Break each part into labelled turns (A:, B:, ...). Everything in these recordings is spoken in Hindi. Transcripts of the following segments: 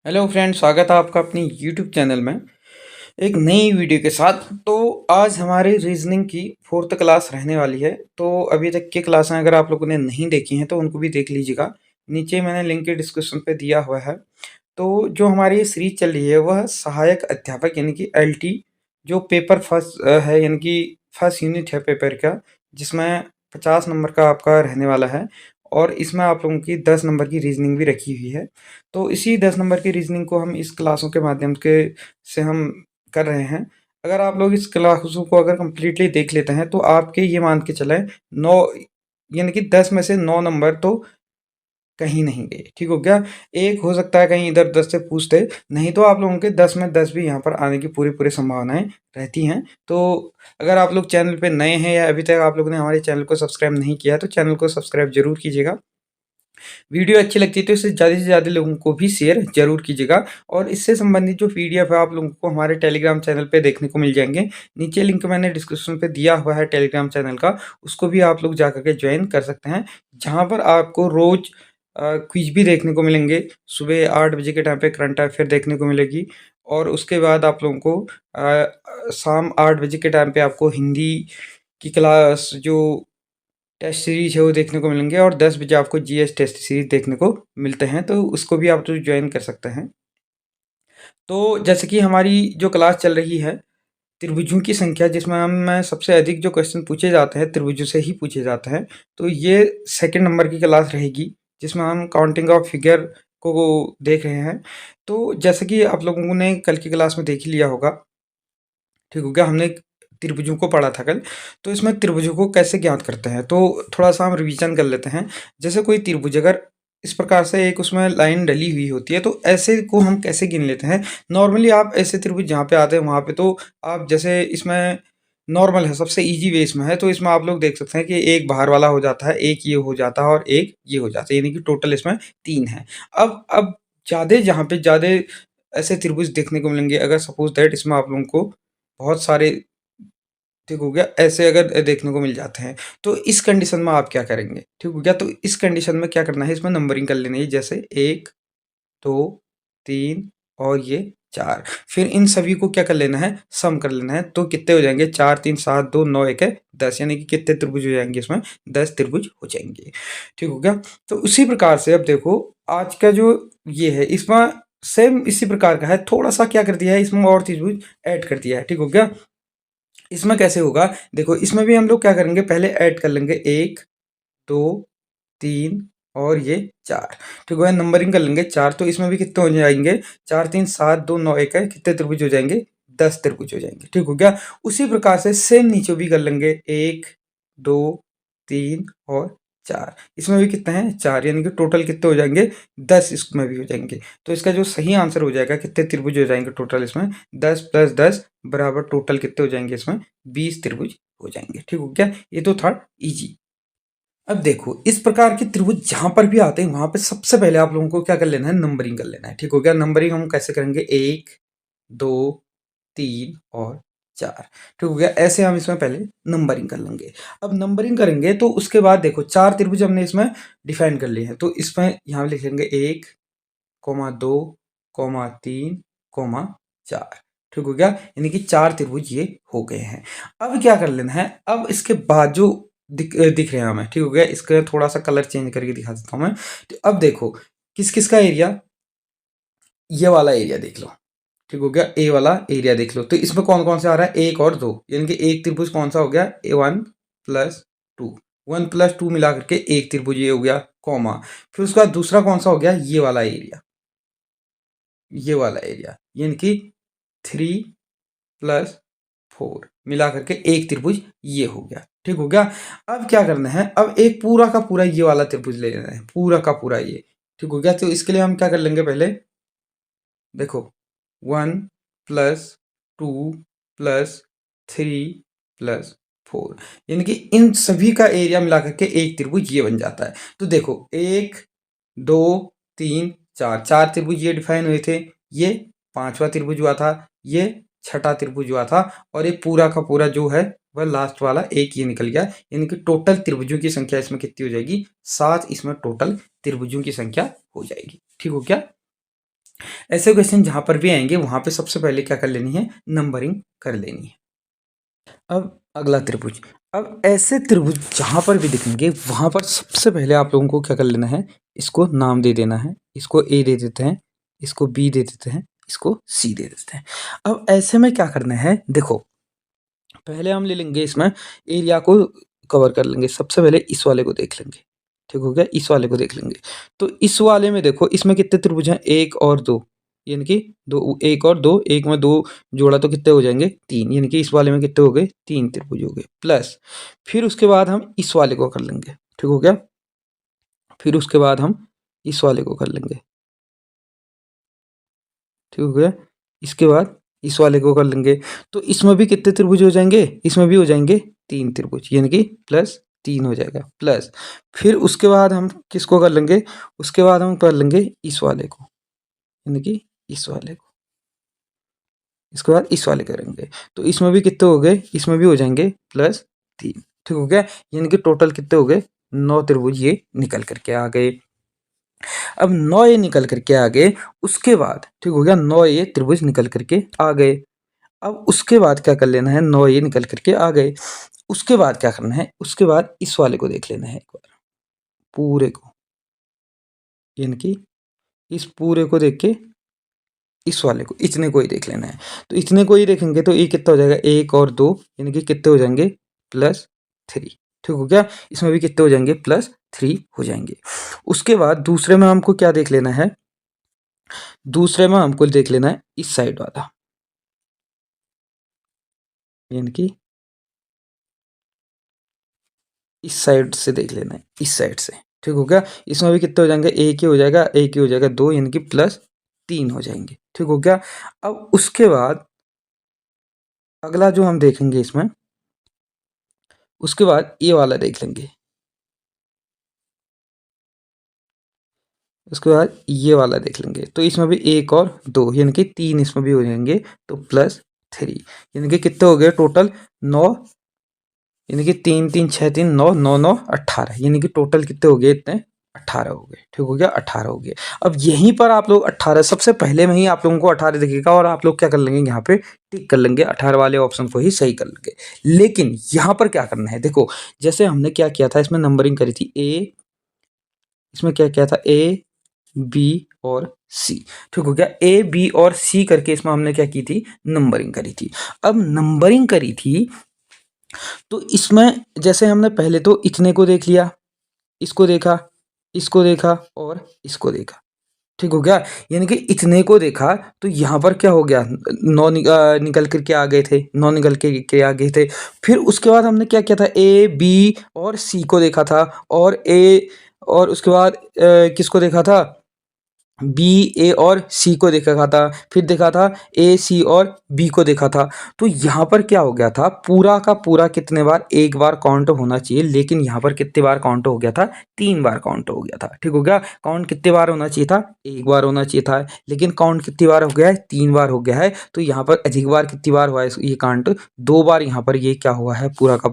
A: हेलो फ्रेंड्स, स्वागत है आपका अपनी यूट्यूब चैनल में एक नई वीडियो के साथ। तो आज हमारी रीजनिंग की फोर्थ क्लास रहने वाली है। तो अभी तक की क्लासें अगर आप लोगों ने नहीं देखी हैं तो उनको भी देख लीजिएगा। नीचे मैंने लिंक के डिस्क्रिप्शन पे दिया हुआ है। तो जो हमारी ये सीरीज चल रही है वह सहायक अध्यापक यानी कि एलटी, जो पेपर फर्स्ट है यानी कि फर्स्ट यूनिट है पेपर का, जिसमें 50 नंबर का आपका रहने वाला है। और इसमें आप लोगों की 10 नंबर की रीजनिंग भी रखी हुई है। तो इसी 10 नंबर की रीजनिंग को हम इस क्लासों के माध्यम के से हम कर रहे हैं। अगर आप लोग इस क्लासों को अगर कंप्लीटली देख लेते हैं तो आपके ये मान के चलें 9 यानी कि 10 में से 9 नंबर तो कहीं नहीं गए। ठीक हो गया? एक हो सकता है कहीं इधर 10 से पूछते, नहीं तो आप लोगों के 10 में 10 भी यहाँ पर आने की पूरी संभावनाएँ रहती हैं। तो अगर आप लोग चैनल पे नए हैं या अभी तक आप लोगों ने हमारे चैनल को सब्सक्राइब नहीं किया है तो चैनल को सब्सक्राइब ज़रूर कीजिएगा। वीडियो अच्छी लगती है तो इसे ज़्यादा से ज़्यादा लोगों को भी शेयर ज़रूर कीजिएगा। और इससे संबंधित जो पीडीएफ है आप लोगों को हमारे टेलीग्राम चैनल पे देखने को मिल जाएँगे। नीचे लिंक मैंने डिस्क्रिप्शन पे दिया हुआ है टेलीग्राम चैनल का, उसको भी आप लोग जाकर के जॉइन कर सकते हैं। जहाँ पर आपको रोज़ क्विज़ भी देखने को मिलेंगे। सुबह 8 बजे के टाइम पे करंट अफेयर देखने को मिलेगी और उसके बाद आप लोगों को शाम 8 बजे के टाइम पे आपको हिंदी की क्लास जो टेस्ट सीरीज है वो देखने को मिलेंगे और 10 बजे आपको जीएस टेस्ट सीरीज देखने को मिलते हैं, तो उसको भी आप लोग ज्वाइन कर सकते हैं। तो जैसे कि हमारी जो क्लास चल रही है त्रिभुजों की संख्या, जिसमें हम सबसे अधिक जो क्वेश्चन पूछे जाते हैं त्रिभुजों से ही पूछे जाते हैं, तो ये सेकंड नंबर की क्लास रहेगी जिसमें हम काउंटिंग ऑफ फिगर को देख रहे हैं। तो जैसे कि आप लोगों ने कल की क्लास में देख ही लिया होगा, ठीक हो गया, हमने त्रिभुजों को पढ़ा था कल। तो इसमें त्रिभुजों को कैसे ज्ञात करते हैं तो थोड़ा सा हम रिवीजन कर लेते हैं। जैसे कोई त्रिभुज अगर इस प्रकार से एक उसमें लाइन डली हुई होती है तो ऐसे को हम कैसे गिन लेते हैं। नॉर्मली आप ऐसे त्रिभुज जहाँ पे आते हैं वहाँ पे तो आप जैसे इसमें नॉर्मल है, सबसे इजी वे इसमें है, तो इसमें आप लोग देख सकते हैं कि एक बाहर वाला हो जाता है, एक ये हो जाता है और एक ये हो जाता है, यानी कि टोटल इसमें 3 है। अब ज़्यादा जहाँ पे ज़्यादा ऐसे त्रिभुज देखने को मिलेंगे, अगर सपोज दैट इसमें आप लोगों को बहुत सारे, ठीक हो गया, ऐसे अगर देखने को मिल जाते हैं तो इस कंडीशन में आप क्या करेंगे। ठीक हो गया, तो इस कंडीशन में क्या करना है, इसमें नंबरिंग कर लेनी है, जैसे 1 2 3 और ये 4। फिर इन सभी को क्या कर लेना है, सम कर लेना है। तो कितने हो जाएंगे, 4 3 7 2 9 1 है 10, यानी कि कितने त्रिभुज हो जाएंगे इसमें, 10 त्रिभुज हो जाएंगे। ठीक हो गया। तो उसी प्रकार से अब देखो आज का जो ये है इसमें सेम इसी प्रकार का है, थोड़ा सा क्या कर दिया है इसमें और त्रिभुज ऐड कर दिया है। ठीक हो गया। इसमें कैसे होगा, देखो इसमें भी हम लोग क्या करेंगे, पहले ऐड कर लेंगे 1 2 3 और ये 4। ठीक है, नंबरिंग कर लेंगे 4, तो इसमें भी कितने हो जाएंगे, 4 3 7 2 9 1 है, कितने त्रिभुज हो जाएंगे, 10 त्रिभुज हो जाएंगे। ठीक हो गया। उसी प्रकार से सेम नीचे भी कर लेंगे 1 2 3 और 4, इसमें भी कितने हैं, 4, यानी कि टोटल कितने हो जाएंगे, 10 इसमें भी हो जाएंगे। तो इसका जो सही आंसर हो जाएगा, कितने त्रिभुज हो जाएंगे टोटल इसमें, 10 प्लस 10 बराबर टोटल कितने हो जाएंगे इसमें, 20 त्रिभुज हो जाएंगे। ठीक हो गया, ये तो था इजी। अब देखो इस प्रकार के त्रिभुज जहां पर भी आते हैं वहां पे सबसे पहले आप लोगों को क्या कर लेना है, नंबरिंग कर लेना है। ठीक हो गया। नंबरिंग हम कैसे करेंगे, 1 2 3 और 4। ठीक हो गया, ऐसे हम इसमें पहले नंबरिंग कर लेंगे। अब नंबरिंग करेंगे तो उसके बाद देखो 4 त्रिभुज हमने इसमें डिफाइन कर लिए हैं, तो इसमें यहां लिख लेंगे 1 2 3 4। ठीक हो गया, यानी कि 4 त्रिभुज ये हो गए हैं। अब क्या कर लेना है, अब इसके बाद जो दिख रहे हैं हमें, ठीक हो गया, इसका थोड़ा सा कलर चेंज करके दिखा देता हूं मैं। तो अब देखो किस किस का एरिया, ये वाला एरिया देख लो। ठीक हो गया, ए वाला एरिया देख लो, तो इसमें कौन कौन सा आ रहा है, 1 और 2, यानी कि एक त्रिभुज कौन सा हो गया, A1 प्लस 2, 1 प्लस 2 मिला करके एक त्रिभुज ये हो गया, कॉमा। फिर उसका दूसरा कौन सा हो गया, ये वाला एरिया, ये वाला एरिया, यानी कि 3 प्लस 4 मिला करके एक त्रिभुज ये हो गया। ठीक हो गया। अब क्या करना है, अब एक पूरा का पूरा ये वाला त्रिभुज ले लेना है, पूरा का पूरा ये। ठीक हो गया, तो इसके लिए हम क्या कर लेंगे, पहले देखो 1 प्लस 2 प्लस 3 प्लस 4, यानी कि इन सभी का एरिया मिला करके एक त्रिभुज ये बन जाता है। तो देखो 1 2 3 4, 4 त्रिभुज ये डिफाइन हुए थे, ये पांचवा त्रिभुज हुआ था, ये छठा त्रिभुज हुआ था, और ये पूरा का पूरा जो है वह लास्ट वाला एक ये निकल गया, यानी कि टोटल त्रिभुजों की संख्या इसमें कितनी हो जाएगी, 7 इसमें टोटल त्रिभुजों की संख्या हो जाएगी। ठीक हो क्या। ऐसे क्वेश्चन जहाँ पर भी आएंगे वहाँ पे सबसे पहले क्या कर लेनी है, नंबरिंग कर लेनी है। अब अगला त्रिभुज, अब ऐसे त्रिभुज जहाँ पर भी दिखेंगे वहाँ पर सबसे पहले आप लोगों को क्या कर लेना है, इसको नाम दे देना है। इसको ए दे देते हैं, इसको बी दे देते हैं, इसको सी दे देते हैं। अब ऐसे में क्या करना है, देखो पहले हम ले लेंगे इसमें एरिया को कवर कर लेंगे। सबसे पहले इस वाले को देख लेंगे, ठीक हो गया, इस वाले को देख लेंगे। तो इस वाले में देखो इसमें कितने त्रिभुज हैं, एक और दो, यानी कि दो, एक और दो, एक में दो जोड़ा तो कितने हो जाएंगे, तीन, यानी कि इस वाले में कितने हो गए, तीन त्रिभुज हो गए। प्लस फिर उसके बाद हम इस वाले को कर लेंगे, ठीक हो गया, फिर उसके बाद हम इस वाले को कर लेंगे, ठीक हो गया, इसके बाद इस वाले को कर लेंगे। तो इसमें भी कितने त्रिभुज हो जाएंगे, इसमें भी हो जाएंगे तीन त्रिभुज, यानी कि प्लस तीन हो जाएगा। प्लस फिर उसके बाद हम किसको कर लेंगे, उसके बाद हम कर लेंगे इस वाले को, यानी कि इस वाले को, इसके बाद इस वाले करेंगे। तो इसमें भी कितने हो गए, इसमें भी हो जाएंगे प्लस तीन, ठीक हो गया, यानी कि टोटल कितने हो गए, नौ त्रिभुज ये निकल करके आ गए। अब नौ ये निकल करके आ गए, उसके बाद ठीक हो गया, नौ ये त्रिभुज निकल करके आ गए। अब उसके बाद क्या कर लेना है, नौ ये निकल करके आ गए, उसके बाद क्या करना है, उसके बाद इस वाले को देख लेना है एक बार, पूरे को, यानी कि इस पूरे को देख के इस वाले को, इतने को ही देख लेना है। तो इतने को ही देखेंगे तो ये कितना हो जाएगा, एक और दो, यानी कि कितने हो जाएंगे, प्लस थ्री, ठीक हो गया, इसमें भी कितने हो जाएंगे, प्लस थ्री हो जाएंगे। उसके बाद दूसरे में हमको क्या देख लेना है, दूसरे में हमको देख लेना है इस साइड वाला, यानी कि इस साइड से देख लेना है, इस साइड से, ठीक हो गया। इसमें भी कितने हो जाएंगे, एक ही हो जाएगा, एक ही हो जाएगा, दो, यानी कि प्लस तीन हो जाएंगे, ठीक हो गया। अब उसके बाद अगला जो हम देखेंगे इसमें, उसके बाद ये वाला देख लेंगे, उसके बाद ये वाला देख लेंगे। तो इसमें भी एक और दो, यानी कि तीन इसमें भी हो जाएंगे, तो प्लस थ्री, यानी कि कितने हो गए टोटल, नौ, यानी कि तीन तीन छः तीन नौ, नौ नौ 18, यानी कि टोटल कितने हो गए, इतने 18 हो गए, ठीक हो गया, 18 हो गए। अब यहीं पर आप लोग 18, सबसे पहले में ही आप लोगों को 18 दिखेगा और आप लोग क्या कर लेंगे, यहाँ पे टिक कर लेंगे, 18 वाले ऑप्शन को ही सही कर लेंगे। लेकिन यहाँ पर क्या करना है, देखो जैसे हमने क्या किया था, इसमें नंबरिंग करी थी ए, इसमें क्या किया था, ए बी और सी, ठीक हो गया, ए बी और सी करके इसमें हमने क्या की थी, नंबरिंग करी थी। अब नंबरिंग करी थी तो इसमें जैसे हमने पहले तो इतने को देख लिया, इसको देखा, इसको देखा और इसको देखा, ठीक हो गया, यानी कि इतने को देखा तो यहाँ पर क्या हो गया, नौ निकल करके आ गए थे, नौ निकल के आ गए थे। फिर उसके बाद हमने क्या किया था, ए बी और सी को देखा था, और ए और उसके बाद किसको देखा था, बी ए और सी को देखा था, फिर देखा था ए सी और बी को देखा था। तो यहाँ पर क्या हो गया था, पूरा का पूरा कितने बार, एक बार काउंट होना चाहिए, लेकिन यहाँ पर कितने बार काउंट हो गया था, तीन बार काउंट हो गया था, ठीक हो गया। काउंट कितने बार होना चाहिए था, एक बार होना चाहिए था, लेकिन काउंट कितनी बार हो गया है, तीन बार हो गया है। तो यहाँ पर अधिक बार कितनी बार हुआ है, ये काउंट दो बार, यहाँ पर ये क्या हुआ है, पूरा का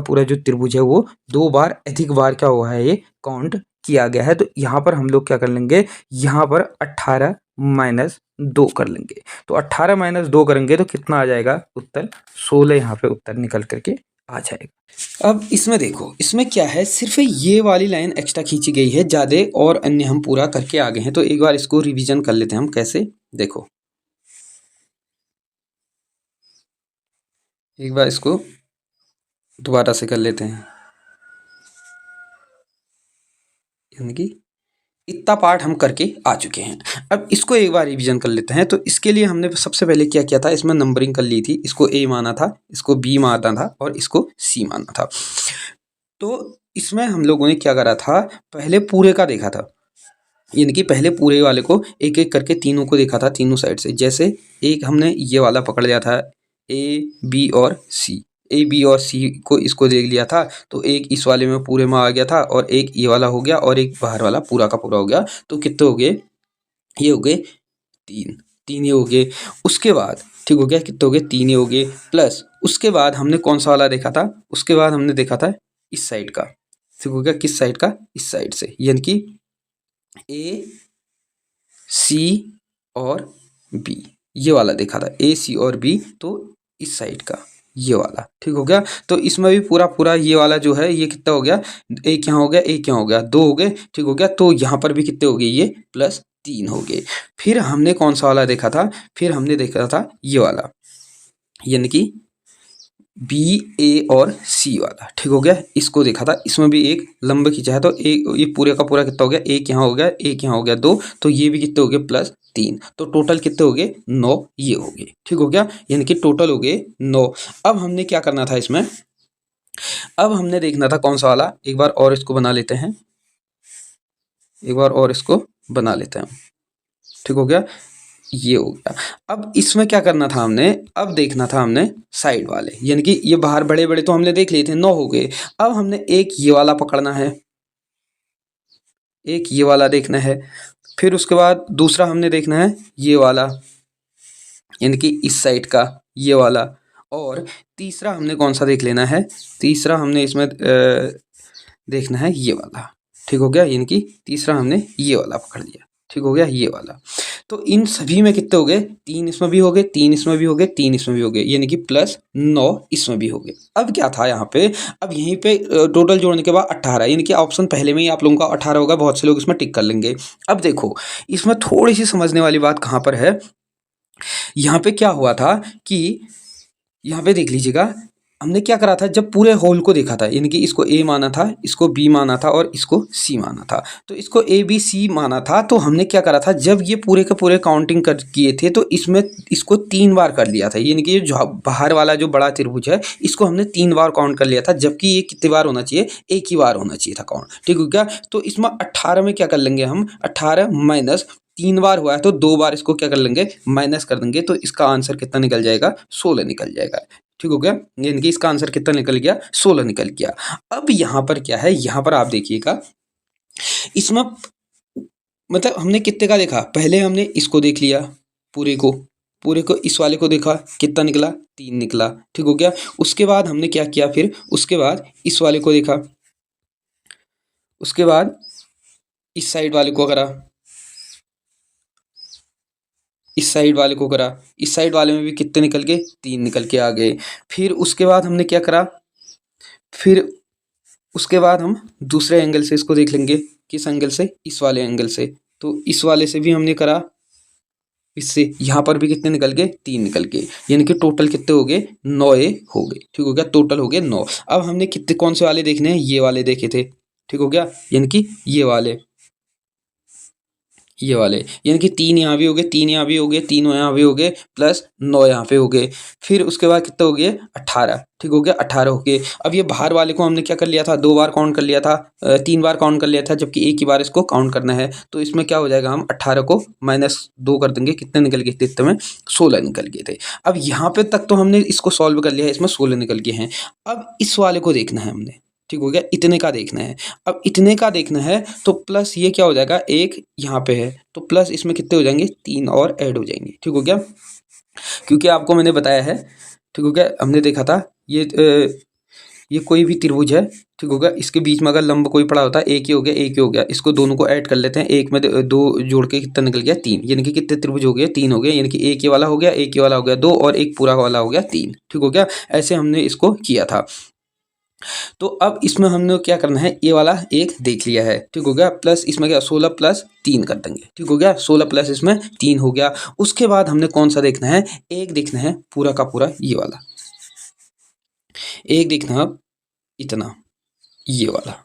A: पूरा जो त्रिभुज है वो दो बार अधिक बार क्या हुआ है, ये काउंट किया गया है। तो यहाँ पर हम लोग क्या कर लेंगे, यहाँ पर 18 माइनस 2 कर लेंगे। तो 18 माइनस 2 करेंगे तो कितना आ जाएगा उत्तर, 16 यहाँ पे उत्तर निकल करके आ जाएगा। अब इसमें देखो, इसमें क्या है, सिर्फ ये वाली लाइन एक्स्ट्रा खींची गई है ज़्यादा, और अन्य हम पूरा करके आ गए हैं। तो एक बार इसको रिवीजन कर लेते हैं हम, कैसे, देखो एक बार इसको दोबारा से कर लेते हैं, यानी कि इतना पार्ट हम करके आ चुके हैं। अब इसको एक बार रिवीजन कर लेते हैं। तो इसके लिए हमने सबसे पहले क्या किया था, इसमें नंबरिंग कर ली थी, इसको ए माना था, इसको बी माना था और इसको सी माना था। तो इसमें हम लोगों ने क्या करा था, पहले पूरे का देखा था, यानी कि पहले पूरे वाले को एक एक करके तीनों को देखा था, तीनों साइड से। जैसे एक हमने ये वाला पकड़ लिया था, ए बी और सी, ए बी और सी को इसको देख लिया था, तो एक इस वाले में पूरे में आ गया था, और एक ये वाला हो गया, और एक बाहर वाला पूरा का पूरा हो गया। तो कितने हो गए, ये हो गए तीन, तीन ये हो गए। उसके बाद ठीक हो गया, कितने हो गए, तीन ये हो गए। प्लस उसके बाद हमने कौन सा वाला देखा था, उसके बाद हमने देखा था इस साइड का, ठीक हो गया, किस साइड का, इस साइड से, यानी कि ए सी और बी, ये वाला देखा था ए सी और बी, तो इस साइड का ये वाला, ठीक हो गया। तो इसमें भी पूरा पूरा ये वाला जो है ये कितना हो गया, एक यहाँ हो गया, एक यहाँ हो गया, दो हो गए, ठीक हो गया। तो यहाँ पर भी कितने हो गए, ये प्लस 3 हो गए। फिर हमने कौन सा वाला देखा था, फिर हमने देखा था ये वाला, यानी कि बी ए और सी वाला, ठीक हो गया। इसको देखा था, इसमें भी एक लंब खींचा है, तो एक ये पूरे का पूरा कितना हो गया, एक यहाँ हो गया, एक यहाँ हो गया, दो, तो ये भी कितने हो गए, प्लस 3, तो टोटल कितने हो गए, 9 ये हो गए, ठीक हो गया। यानी कि टोटल हो गए 9। अब हमने क्या करना था इसमें, अब हमने देखना था कौन सा वाला, एक बार और इसको बना लेते हैं, एक बार और इसको बना लेते हैं, ठीक हो गया, ये हो गया। अब इसमें क्या करना था हमने, अब देखना था हमने साइड वाले, यानी कि ये बाहर बड़े बड़े तो हमने देख लिए थे, 9 हो गए। अब हमने एक ये वाला पकड़ना है, एक ये वाला देखना है, फिर उसके बाद दूसरा हमने देखना है ये वाला, यानी कि इस साइड का ये वाला, और तीसरा हमने कौन सा देख लेना है, तीसरा हमने इसमें देखना है ये वाला, ठीक हो गया। यानी कि तीसरा हमने ये वाला पकड़ लिया, ठीक हो गया, ये वाला। तो इन सभी में कितने हो गए, 3 इसमें भी हो गए, 3 इसमें भी हो गए, 3 इसमें भी हो गए, यानी कि प्लस 9 इसमें भी हो गए। अब क्या था यहाँ पे, अब यहीं पे टोटल जोड़ने के बाद 18, यानी कि ऑप्शन पहले में ही आप लोगों का 18 होगा, बहुत से लोग इसमें टिक कर लेंगे। अब देखो इसमें थोड़ी सी समझने वाली बात कहाँ पर है, यहाँ पे क्या हुआ था कि यहाँ पे देख लीजिएगा, हमने क्या करा था, जब पूरे होल को देखा था, यानी कि इसको ए माना था, इसको बी माना था और इसको सी माना था, तो इसको ए बी सी माना था, तो हमने क्या करा था, जब ये पूरे के पूरे काउंटिंग कर किए थे, तो इसमें इसको 3 बार कर लिया था, यानी कि ये जो बाहर वाला जो बड़ा त्रिभुज है इसको हमने 3 बार काउंट कर लिया था, जबकि ये कितने बार होना चाहिए, एक ही बार होना चाहिए था काउंट, ठीक हो गया। तो इसमें 18 में क्या कर लेंगे हम, 18 माइनस 3 बार हुआ है तो 2 बार इसको क्या कर लेंगे, माइनस कर देंगे, तो इसका आंसर कितना निकल जाएगा, 16 निकल जाएगा, ठीक हो गया। यानी कि इसका आंसर कितना निकल गया, 16 निकल गया। अब यहाँ पर क्या है, यहाँ पर आप देखिएगा, इसमें मतलब हमने कितने का देखा, पहले हमने इसको देख लिया, पूरे को, पूरे को, इस वाले को देखा, कितना निकला, 3 निकला, ठीक हो गया। उसके बाद हमने क्या किया, फिर उसके बाद इस वाले को देखा, उसके बाद इस साइड वाले को करा, इस साइड वाले को करा, इस साइड वाले में भी कितने निकल गए, 3 निकल के आ गए। फिर उसके बाद हमने क्या करा, फिर उसके बाद हम दूसरे एंगल से इसको देख लेंगे, किस एंगल से, इस वाले एंगल से, तो इस वाले से भी हमने करा, इससे यहाँ पर भी कितने निकल गए, 3 निकल गए, यानी कि टोटल कितने हो गए, 9 हो गए, ठीक हो गया, टोटल हो गए 9। अब हमने कितने कौन से वाले देखने हैं, ये वाले देखे थे, ठीक हो गया, यानी कि ये वाले, ये वाले, यानी कि 3 यहाँ भी हो गए, 3 यहाँ भी हो गए, 3 यहाँ भी हो गए, प्लस 9 यहाँ पे हो गए। फिर उसके बाद कितना हो गया, 18, ठीक हो गया, 18 हो गए। अब ये बाहर वाले को हमने क्या कर लिया था, 2 बार काउंट कर लिया था, 3 बार काउंट कर लिया था, जबकि एक ही बार इसको काउंट करना है, तो इसमें क्या हो जाएगा, हम 18 को -2 कर देंगे, कितने निकल गए थे, इतने में 16 निकल गए थे। अब यहाँ पे तक तो हमने इसको सॉल्व कर लिया है, इसमें 16 निकल गए हैं। अब इस वाले को देखना है हमने, ठीक हो गया, इतने का देखना है। अब इतने का देखना है तो प्लस ये क्या हो जाएगा, एक यहाँ पे है तो प्लस इसमें कितने हो जाएंगे, 3 और ऐड हो जाएंगे, ठीक हो गया। क्योंकि आपको मैंने बताया है, ठीक हो गया, हमने देखा था ये कोई भी त्रिभुज है, ठीक होगा, इसके बीच में अगर लंब कोई पड़ा होता है, एक ही हो गया, एक ही हो गया, इसको दोनों को ऐड कर लेते हैं, एक में 2 जोड़ के कितना निकल गया, 3, यानी कि कितने त्रिभुज हो गए, 3 हो गए, यानी कि एक ये वाला हो गया, एक ये वाला हो गया 2 और एक पूरा वाला हो गया 3, ठीक हो गया। ऐसे हमने इसको किया था। तो अब इसमें हमने क्या करना है, ये वाला एक देख लिया है, ठीक हो गया, प्लस इसमें क्या 16 प्लस 3 कर देंगे, ठीक हो गया, 16 प्लस इसमें 3 हो गया। उसके बाद हमने कौन सा देखना है, एक देखना है पूरा का पूरा ये वाला, एक देखना है इतना ये वाला,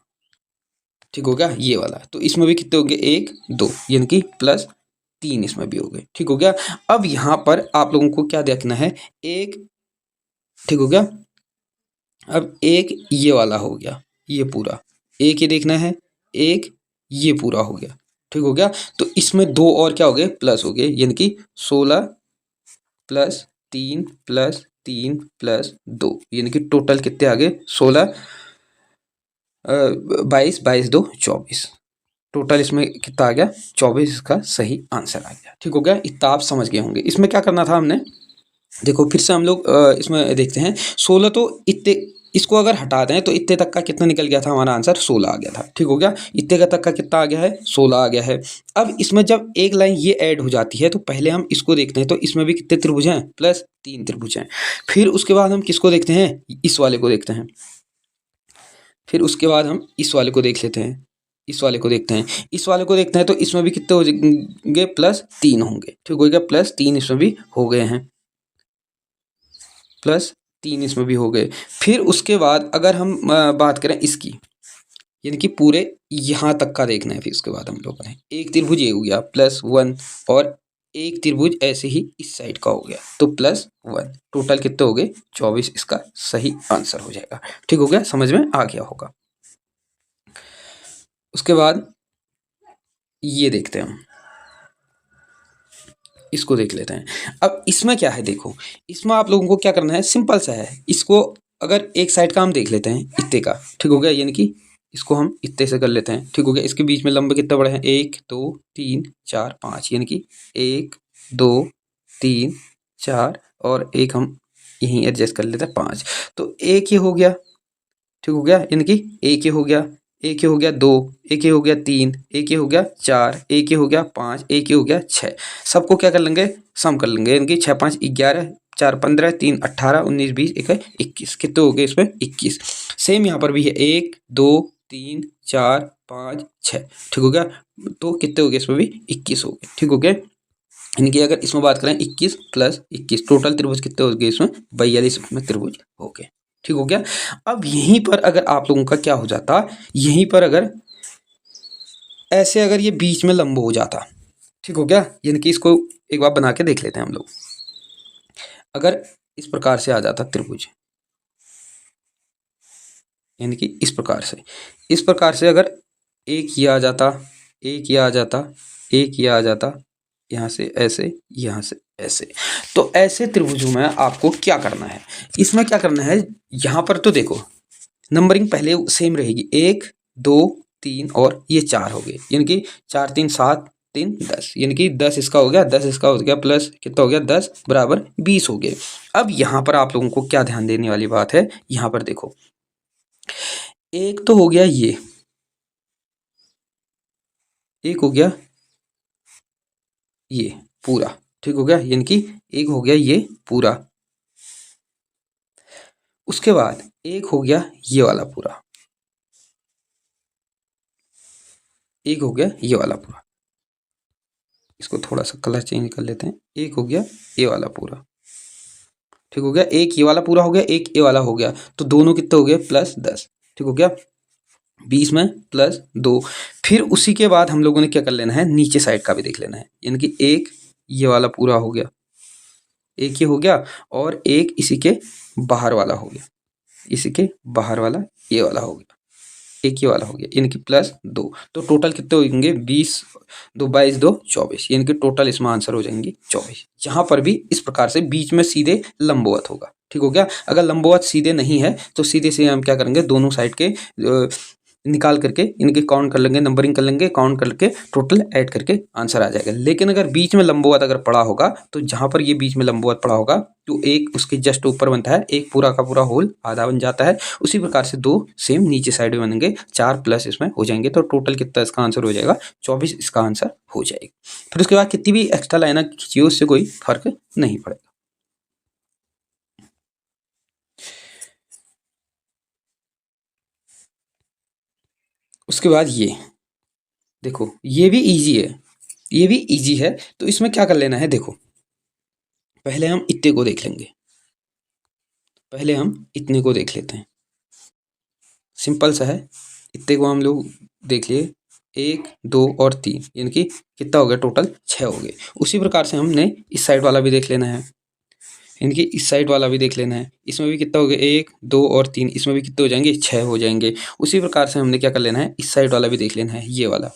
A: ठीक हो गया, ये वाला। तो इसमें भी कितने हो गए, 1 2, यानी कि प्लस 3 इसमें भी हो गए, ठीक हो गया। अब यहाँ पर आप लोगों को क्या देखना है, एक, ठीक हो गया, अब एक ये वाला हो गया, ये पूरा एक ये देखना है, एक ये पूरा हो गया, ठीक हो गया। तो इसमें 2 और क्या हो गए, प्लस हो गए, यानी कि 16 प्लस 3 प्लस 3 प्लस 2, यानी कि टोटल कितने आ गए, 16 22 22 2 24, टोटल इसमें कितना आ गया, 24 इसका सही आंसर आ गया, ठीक हो गया। इतना आप समझ गए होंगे। इसमें क्या करना था हमने, देखो फिर से हम लोग इसमें देखते हैं, 16 तो इतने इसको अगर हटा दें तो इतने तक का कितना निकल गया था, हमारा आंसर 16 आ गया था। ठीक हो गया, इतने का तक का कितना आ गया है, 16 आ गया है। अब इसमें जब एक लाइन ये ऐड हो जाती है तो पहले हम इसको देखते हैं, तो इसमें भी कितने त्रिभुज हैं, प्लस 3 त्रिभुज हैं। फिर उसके बाद हम किसको देखते हैं, इस वाले को देखते हैं। फिर उसके बाद हम इस वाले को देख लेते हैं, इस वाले को देखते हैं, इस वाले को देखते हैं, तो इसमें भी कितने हो जाएंगे, प्लस 3 होंगे। ठीक हो गया, प्लस 3 इसमें भी हो गए हैं, प्लस 3 इसमें भी हो गए। फिर उसके बाद अगर हम बात करें इसकी, यानी कि पूरे यहाँ तक का देखना है। फिर उसके बाद हम लोगों ने एक त्रिभुज ये हो गया +1, और एक त्रिभुज ऐसे ही इस साइड का हो गया तो +1, टोटल कितने हो गए, 24 इसका सही आंसर हो जाएगा। ठीक हो गया, समझ में आ गया होगा। उसके बाद ये देखते हैं हम, इसको देख लेते हैं। अब इसमें क्या है, देखो इसमें आप लोगों को क्या करना है, सिंपल सा है। इसको अगर एक साइड का हम देख लेते हैं इतने का, ठीक हो गया, यानी कि इसको हम इतने से कर लेते हैं। ठीक हो गया, इसके बीच में लंबे कितने बड़े हैं, 1 2 3 4 5, यानी कि 1 2 3 4 और एक हम यहीं एडजस्ट कर लेते हैं 5, तो एक ये हो गया। ठीक हो गया, यानी कि एक ये हो गया, एक ये हो गया 2, एक ये हो गया 3, एक ये हो गया 4, एक ये हो गया 5, एक ये हो गया 6। सबको क्या कर लेंगे, सम कर लेंगे, यानी कि 6 5 11, 4 15, 3 18, 19 20 21, कितने हो गए इसमें, 21। सेम यहाँ पर भी है 1 2 3 4 5 6। ठीक हो गया, तो कितने हो गए इसमें भी, 21 हो गए। ठीक हो गया, यानी कि अगर इसमें बात करें 21 + 21, टोटल त्रिभुज कितने हो गए इसमें, 42 इसमें त्रिभुज हो गए। ठीक हो गया। अब यहीं पर अगर आप लोगों का क्या हो जाता, यहीं पर अगर ऐसे अगर ये बीच में लंब हो जाता, ठीक हो गया, यानी कि इसको एक बार बना के देख लेते हैं हम लोग। अगर इस प्रकार से आ जाता त्रिभुज, यानी कि इस प्रकार से अगर एक ये आ जाता, एक ये आ जाता, एक ये आ जाता, यहाँ से ऐसे, यहाँ से ऐसे, तो ऐसे त्रिभुजों में आपको क्या करना है, इसमें क्या करना है, यहाँ पर तो देखो नंबरिंग पहले सेम रहेगी, 1 2 3 और ये 4 हो गए, यानी कि 4 3 7 3 10, यानी कि 10 इसका हो गया, 10 इसका हो गया, प्लस कितना हो गया, 10 बराबर 20 हो गए। अब यहाँ पर आप लोगों को क्या ध्यान देने वाली बात है, यहाँ पर देखो एक तो हो गया ये, एक हो गया ये पूरा, ठीक हो गया, यानी कि एक हो गया ये पूरा, उसके बाद एक हो गया ये वाला पूरा, एक हो गया ये वाला पूरा, इसको थोड़ा सा कलर चेंज कर लेते हैं, एक हो गया ये वाला पूरा। ठीक हो गया, एक ये वाला पूरा हो गया, एक ये वाला हो गया, तो दोनों कितने हो गए, +10। ठीक हो गया, 20 में +2। फिर उसी के बाद हम लोगों ने क्या कर लेना है, नीचे साइड का भी देख लेना है, यानी कि एक ये वाला पूरा हो गया, एक ये हो गया, और एक इसी के बाहर वाला हो गया, इसी के बाहर वाला ये वाला हो गया, एक ये वाला हो गया, यानी कि +2। तो टोटल कितने हो जाएंगे, 20 2 22 2 24, यानी कि टोटल इसमें आंसर हो जाएंगे 24। यहाँ पर भी इस प्रकार से बीच में सीधे लंबवत होगा। ठीक हो गया, अगर लंबवत सीधे नहीं है तो सीधे से हम क्या करेंगे, दोनों साइड के निकाल करके इनके काउंट कर लेंगे, नंबरिंग कर लेंगे, काउंट करके टोटल ऐड करके आंसर आ जाएगा। लेकिन अगर बीच में लंबवत अगर पड़ा होगा, तो जहाँ पर ये बीच में लंबवत पड़ा होगा तो एक उसके जस्ट ऊपर बनता है, एक पूरा का पूरा होल आधा बन जाता है। उसी प्रकार से दो सेम नीचे साइड में बनेंगे, 4 प्लस इसमें हो जाएंगे, तो टोटल कितना इसका आंसर हो जाएगा, 24 इसका आंसर हो जाएगा। फिर उसके बाद कितनी भी एक्स्ट्रा लाइनें खींचिए उससे कोई फर्क नहीं पड़ेगा। उसके बाद ये देखो, ये भी इजी है, ये भी इजी है। तो इसमें क्या कर लेना है, देखो पहले हम इतने को देख लेंगे, पहले हम इतने को देख लेते हैं, सिंपल सा है। इतने को हम लोग देख लिए, 1 2 और 3, यानी कि कितना हो गया, टोटल 6 हो गए। उसी प्रकार से हमने इस साइड वाला भी देख लेना है, यानी कि इस साइड वाला भी देख लेना है। इसमें भी कितना हो गया, 1 2 और 3, इसमें भी कितने हो जाएंगे, 6 हो जाएंगे। उसी प्रकार से हमने क्या कर लेना है, इस साइड वाला भी देख लेना है, ये वाला,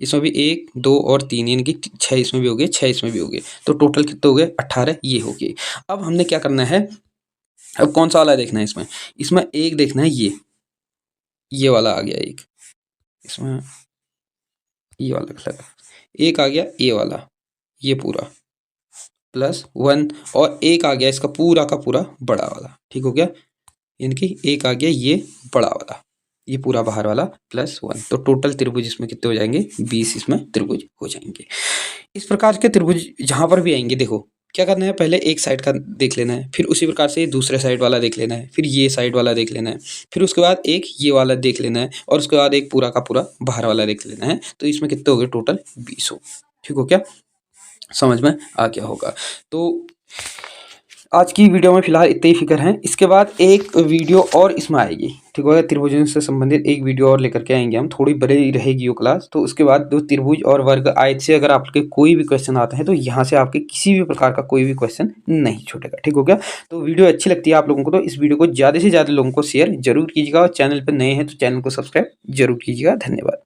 A: इसमें भी 1 2 और 3, यानी कि 6 इसमें भी हो गए, 6 इसमें भी हो गए, तो टोटल कितने हो गए, 18 ये हो गए। अब हमने क्या करना है, अब कौन सा वाला देखना है, इसमें इसमें एक देखना है, ये वाला आ गया एक, इसमें ये वाला लगा, एक आ गया ये वाला, ये पूरा +1, और एक आ गया इसका पूरा का पूरा बड़ा वाला। ठीक हो गया, यानी कि एक आ गया ये बड़ा वाला, ये पूरा बाहर वाला +1, तो टोटल त्रिभुज इसमें कितने हो जाएंगे, 20 इसमें त्रिभुज हो जाएंगे। इस प्रकार के त्रिभुज जहां पर भी आएंगे, देखो क्या करना है, पहले एक साइड का देख लेना है, फिर उसी प्रकार से दूसरे साइड वाला देख लेना है, फिर ये साइड वाला देख लेना है, फिर उसके बाद एक ये वाला देख लेना है, और उसके बाद एक पूरा का पूरा बाहर वाला देख लेना है। तो इसमें कितने हो गए, टोटल 20 हो। ठीक हो क्या, समझ में आ गया होगा। तो आज की वीडियो में फिलहाल इतने ही फिक्र हैं। इसके बाद एक वीडियो और इसमें आएगी, ठीक होगा, त्रिभुजों से संबंधित एक वीडियो और लेकर के आएंगे हम, थोड़ी बड़ी रहेगी वो क्लास। तो उसके बाद दो त्रिभुज और वर्ग आयत से अगर आपके कोई भी क्वेश्चन आते हैं तो यहाँ से आपके किसी भी प्रकार का कोई भी क्वेश्चन नहीं छूटेगा। ठीक हो गया। तो वीडियो अच्छी लगती है आप लोगों को तो इस वीडियो को ज़्यादा से ज़्यादा लोगों को शेयर जरूर कीजिएगा, और चैनल पर नए हैं तो चैनल को सब्सक्राइब जरूर कीजिएगा। धन्यवाद।